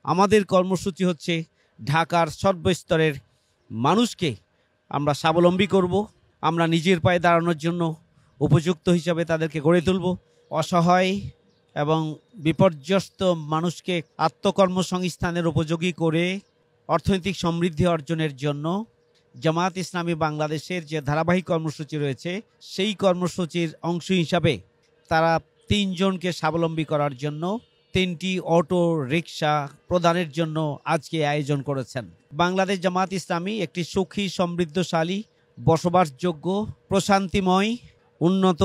আমাদের কর্মসূচি হচ্ছে ঢাকার সর্বস্তরের মানুষকে আমরা স্বাবলম্বী করব, আমরা নিজের পায়ে দাঁড়ানোর জন্য উপযুক্ত হিসাবে তাদেরকে গড়ে তুলব। অসহায় এবং বিপর্যস্ত মানুষকে আত্মকর্মসংস্থানের উপযোগী করে অর্থনৈতিক সমৃদ্ধি অর্জনের জন্য জামায়াত ইসলামী বাংলাদেশের যে ধারাবাহিক কর্মসূচি রয়েছে সেই কর্মসূচির অংশ হিসাবে তারা ৩ জনকে স্বাবলম্বী করার জন্য ৩টি অটো রিক্সা প্রদানের জন্য আজকে আয়োজন করেছেন। বাংলাদেশ জামায়াত ইসলামী একটি সুখী, সমৃদ্ধশালী, বসবাসযোগ্য, প্রশান্তিময়, উন্নত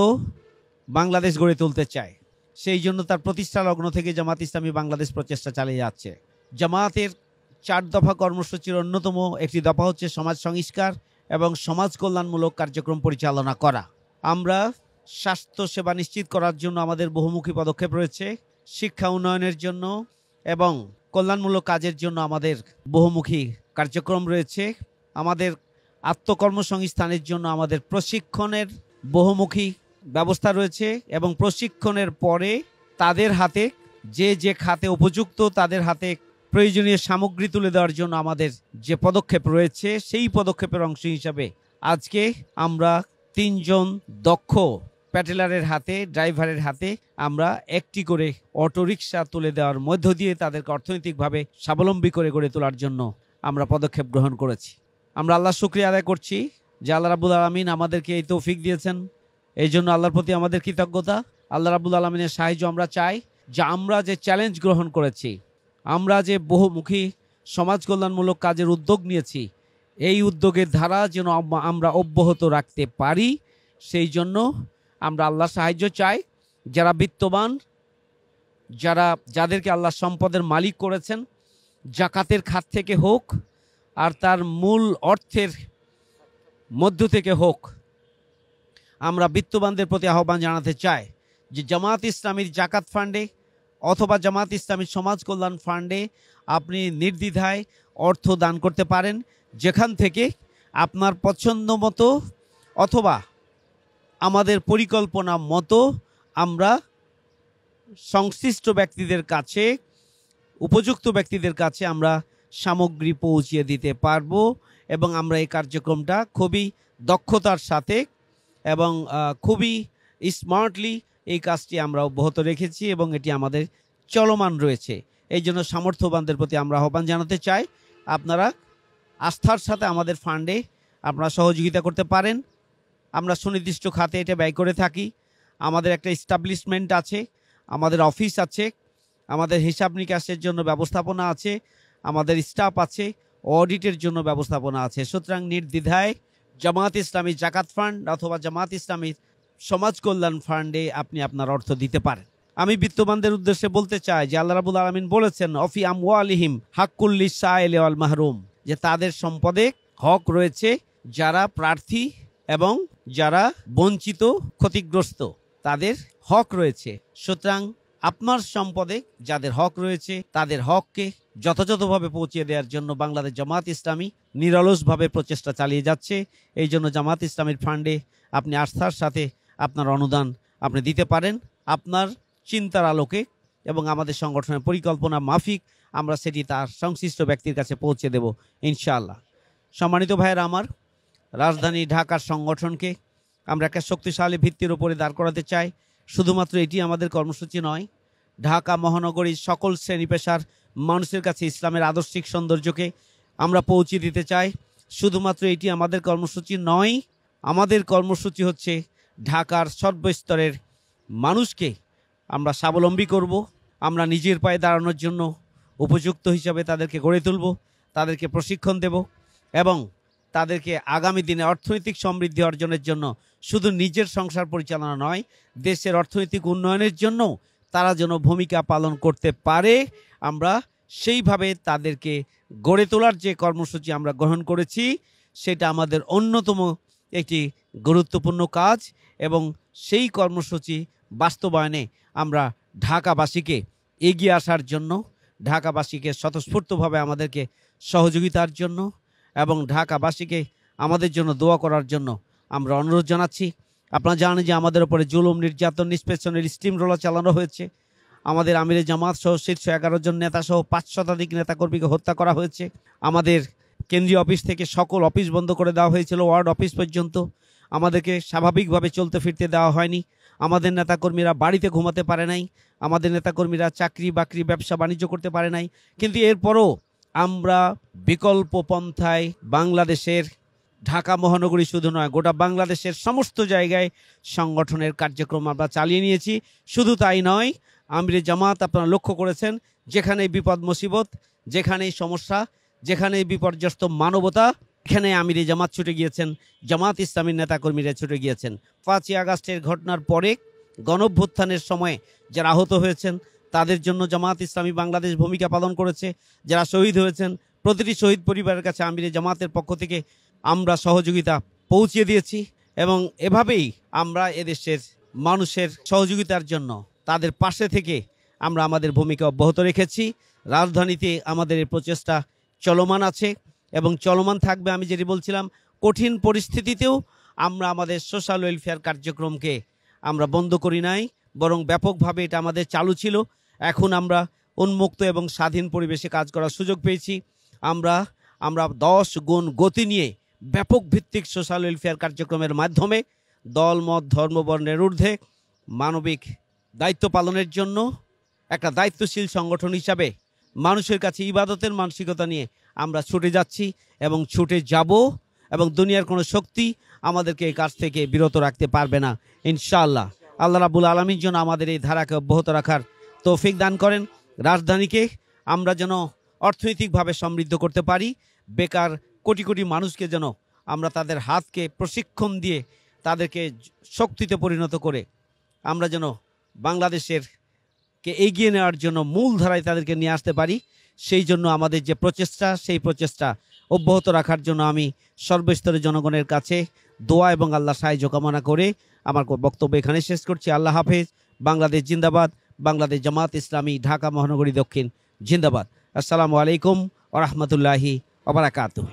বাংলাদেশ গড়ে তুলতে চায়। সেই জন্য তার প্রতিষ্ঠা লগ্ন থেকে জামায়াত ইসলামী বাংলাদেশ প্রচেষ্টা চালিয়ে যাচ্ছে। জামায়াতের 4 দফা কর্মসূচির অন্যতম একটি দফা হচ্ছে সমাজ সংস্কার এবং সমাজ কল্যাণমূলক কার্যক্রম পরিচালনা করা। আমরা স্বাস্থ্য সেবা নিশ্চিত করার জন্য আমাদের বহুমুখী পদক্ষেপ রয়েছে, শিক্ষা উন্নয়নের জন্য এবং কল্যাণমূলক কাজের জন্য আমাদের বহুমুখী কার্যক্রম রয়েছে। আমাদের আত্মকর্মসংস্থানের জন্য আমাদের প্রশিক্ষণের বহুমুখী ব্যবস্থা রয়েছে এবং প্রশিক্ষণের পরে তাদের হাতে যে খাতে উপযুক্ত তাদের হাতে প্রয়োজনীয় সামগ্রী তুলে দেওয়ার জন্য আমাদের যে পদক্ষেপ রয়েছে সেই পদক্ষেপের অংশ হিসাবে আজকে আমরা ৩ জন দক্ষ প্যাটেলারের হাতে, ড্রাইভারের হাতে আমরা একটি করে অটোরিকশা তুলে দেওয়ার মধ্য দিয়ে তাদেরকে অর্থনৈতিকভাবে স্বাবলম্বী করে গড়ে তোলার জন্য আমরা পদক্ষেপ গ্রহণ করেছি। আমরা আল্লাহর শুকরিয়া আদায় করছি যে আল্লাহ রাব্বুল আলামিন আমাদেরকে এই তৌফিক দিয়েছেন। এই জন্য আল্লাহর প্রতি আমাদের কৃতজ্ঞতা। আল্লাহ রাব্বুল আলামিনের সাহায্য আমরা চাই যে আমরা যে চ্যালেঞ্জ গ্রহণ করেছি, আমরা যে বহুমুখী সমাজ কল্যাণমূলক কাজের উদ্যোগ নিয়েছি, এই উদ্যোগের ধারা যেন আমরা অব্যাহত রাখতে পারি। সেই জন্য আমরা আল্লাহর সাহায্য চাই। যারা বিত্তবান, যাদেরকে আল্লাহ সম্পদের মালিক করেছেন, জাকাতের খাত থেকে হোক আর তার মূল অর্থের মধ্য থেকে হোক, আমরা বিত্তবানদের প্রতি আহ্বান জানাতে চাই যে জামায়াত ইসলামীর জাকাত ফান্ডে অথবা জামায়াত ইসলামীর সমাজ কল্যাণ ফান্ডে আপনি নির্দ্বিধায় অর্থ দান করতে পারেন, যেখান থেকে আপনার পছন্দ মতো অথবা আমাদের পরিকল্পনা মতো আমরা সংশ্লিষ্ট ব্যক্তিদের কাছে, উপযুক্ত ব্যক্তিদের কাছে আমরা সামগ্রী পৌঁছিয়ে দিতে পারবো এবং আমরা এই কার্যক্রমটা খুবই দক্ষতার সাথে এবং খুবই স্মার্টলি এই কাজটি আমরা অব্যাহত রেখেছি এবং এটি আমাদের চলমান রয়েছে। এই জন্য সামর্থ্যবানদের প্রতি আমরা আহ্বান জানাতে চাই, আপনারা আস্থার সাথে আমাদের ফান্ডে আপনারা সহযোগিতা করতে পারেন। আমরা সুনির্দিষ্ট খাতে এটা ব্যয় করে থাকি। আমাদের একটা এস্টাবলিশমেন্ট আছে, আমাদের অফিস আছে, আমাদের হিসাব নিকাশের জন্য ব্যবস্থাপনা আছে, আমাদের স্টাফ আছে, অডিটের জন্য ব্যবস্থাপনা আছে। সুতরাং নির্দ্বিধায় জামায়াত ইসলামী জাকাত ফান্ড অথবা জামায়াত ইসলামী সমাজ কল্যাণ ফান্ডে আপনি আপনার অর্থ দিতে পারেন। আমি বিত্তবানদের উদ্দেশ্যে বলতে চাই যে আল্লাহ রাব্বুল আলামিন বলেছেন অফি আমওয়ালিহিম হাক্কুল লিসাইলি ওয়াল মাহরুম, যে তাদের সম্পদে হক রয়েছে যারা প্রার্থী এবং যারা বঞ্চিত, ক্ষতিগ্রস্ত, তাদের হক রয়েছে। সুতরাং আপনার সম্পদে যাদের হক রয়েছে তাদের হককে যথাযথভাবে পৌঁছে দেওয়ার জন্য বাংলাদেশ জামায়াত ইসলামী নিরলসভাবে প্রচেষ্টা চালিয়ে যাচ্ছে। এই জন্য জামায়াত ইসলামীর ফান্ডে আপনি আস্থার সাথে আপনার অনুদান আপনি দিতে পারেন। আপনার চিন্তার আলোকে এবং আমাদের সংগঠনের পরিকল্পনা মাফিক আমরা সেটি তার সংশ্লিষ্ট ব্যক্তির কাছে পৌঁছে দেব ইনশাআল্লাহ। সম্মানিত ভাইয়েরা আমার, রাজধানী ঢাকার সংগঠনকে আমরা একটা শক্তিশালী ভিত্তির উপরে দাঁড় করাতে চাই। শুধুমাত্র এটি আমাদের কর্মসূচি নয়, ঢাকা মহানগরীর সকল শ্রেণী পেশার মানুষের কাছে ইসলামের আদর্শিক সৌন্দর্যকে আমরা পৌঁছে দিতে চাই। শুধুমাত্র এটি আমাদের কর্মসূচি নয়, আমাদের কর্মসূচি হচ্ছে ঢাকার সর্বস্তরের মানুষকে আমরা স্বাবলম্বী করব, আমরা নিজের পায়ে দাঁড়ানোর জন্য উপযুক্ত হিসাবে তাদেরকে গড়ে তুলব, তাদেরকে প্রশিক্ষণ দেব এবং তাদেরকে আগামী দিনে অর্থনৈতিক সমৃদ্ধি অর্জনের জন্য শুধু নিজের সংসার পরিচালনা নয়, দেশের অর্থনৈতিক উন্নয়নের জন্য তারা যেন ভূমিকা পালন করতে পারে, আমরা সেইভাবে তাদেরকে গড়ে তোলার যে কর্মসূচি আমরা গ্রহণ করেছি সেটা আমাদের অন্যতম একটি গুরুত্বপূর্ণ কাজ এবং সেই কর্মসূচি বাস্তবায়নে আমরা ঢাকাবাসীকে এগিয়ে আসার জন্য, ঢাকাবাসীকে স্বতঃস্ফূর্তভাবে আমাদেরকে সহযোগিতার জন্য এবং ঢাকাবাসীকে আমাদের জন্য দোয়া করার জন্য আমরা অনুরোধ জানাচ্ছি। আপনারা জানেন যে আমাদের উপরে জুলুম, নির্যাতন, নিষ্পেষণের স্টিম রোলার চালানো হয়েছে। আমাদের আমিরে জামাত সহ শীর্ষ 11 জন নেতা সহ 5 শতাধিক নেতাকর্মীকে হত্যা করা হয়েছে। আমাদের কেন্দ্রীয় অফিস থেকে সকল অফিস বন্ধ করে দেওয়া হয়েছিল, ওয়ার্ড অফিস পর্যন্ত। আমাদেরকে স্বাভাবিকভাবে চলতে ফিরতে দেওয়া হয়নি। আমাদের নেতাকর্মীরা বাড়িতে ঘুমাতে পারে নাই, আমাদের নেতাকর্মীরা চাকরি বাকরি ব্যবসা বাণিজ্য করতে পারে নাই। কিন্তু এরপরও আমরা বিকল্প পন্থায় বাংলাদেশের ঢাকা মহানগরী শুধু নয়, গোটা বাংলাদেশের সমস্ত জায়গায় সংগঠনের কার্যক্রম আমরা চালিয়ে নিয়েছি। শুধু তাই নয়, আমিরে জামাত আপনারা লক্ষ্য করেছেন, যেখানে বিপদ মুসিবত, যেখানেই সমস্যা, যেখানেই বিপর্যস্ত মানবতা, এখানে আমিরে জামাত ছুটে গিয়েছেন, জামাত ইসলামীর নেতাকর্মীরা ছুটে গিয়েছেন। 5ই আগস্টের ঘটনার পরে গণঅভ্যুত্থানের সময় যারা আহত হয়েছেন তাদের জন্য জামাত ইসলামী বাংলাদেশ ভূমিকা পালন করেছে। যারা শহীদ হয়েছেন প্রতিটি শহীদ পরিবারের কাছে আমিরে জামাতের পক্ষ থেকে আমরা সহযোগিতা পৌঁছে দিয়েছি, এবং এভাবেই আমরা এদেশের মানুষের সহযোগিতার জন্য তাদের পাশে থেকে আমরা আমাদের ভূমিকা অব্যাহত রেখেছি। রাজধানীতে আমাদের এই প্রচেষ্টা চলমান আছে এবং চলমান থাকবে। আমি যেটি বলছিলাম, কঠিন পরিস্থিতিতেও আমরা আমাদের সোশ্যাল ওয়েলফেয়ার কার্যক্রমকে আমরা বন্ধ করি নাই, বরং ব্যাপকভাবে এটা আমাদের চালু ছিল। এখন আমরা উন্মুক্ত এবং স্বাধীন পরিবেশে কাজ করার সুযোগ পেয়েছি। আমরা 10 গুণ গতি নিয়ে ব্যাপক ভিত্তিক সোশ্যাল ওয়েলফেয়ার কার্যক্রমের মাধ্যমে দল মত ধর্ম বর্ণের ঊর্ধ্বে মানবিক দায়িত্ব পালনের জন্য একটা দায়িত্বশীল সংগঠন হিসাবে মানুষের কাছে ইবাদতের মানসিকতা নিয়ে আমরা ছুটে যাচ্ছি এবং ছুটে যাব, এবং দুনিয়ার কোনো শক্তি আমাদেরকে এই কাজ থেকে বিরত রাখতে পারবে না ইনশাআল্লাহ। আল্লাহ রাব্বুল আলামিন যেন আমাদের এই ধারাকে অব্যাহত রাখার তৌফিক দান করেন। রাজধানীকে আমরা যেন অর্থনৈতিকভাবে সমৃদ্ধ করতে পারি, বেকার কোটি কোটি মানুষকে যেন আমরা তাদের হাতকে প্রশিক্ষণ দিয়ে তাদেরকে শক্তিতে পরিণত করে আমরা যেন বাংলাদেশের কে এগিয়ে নেওয়ার জন্য মূল ধারায় তাদেরকে নিয়ে আসতে পারি। সেই জন্য আমাদের যে প্রচেষ্টা, সেই প্রচেষ্টা অব্যাহত রাখার জন্য আমি সর্বস্তরের জনগণের কাছে দোয়া এবং আল্লাহ সাহায্য কামনা করে আমার বক্তব্য এখানে শেষ করছি। আল্লাহ হাফেজ। বাংলাদেশ জিন্দাবাদ। বাংলাদেশ জামাত ইসলামী ঢাকা মহানগরী দক্ষিণ জিন্দাবাদ। আসসালামু আলাইকুম ওয়া রাহমাতুল্লাহি ওয়া বারাকাতুহু।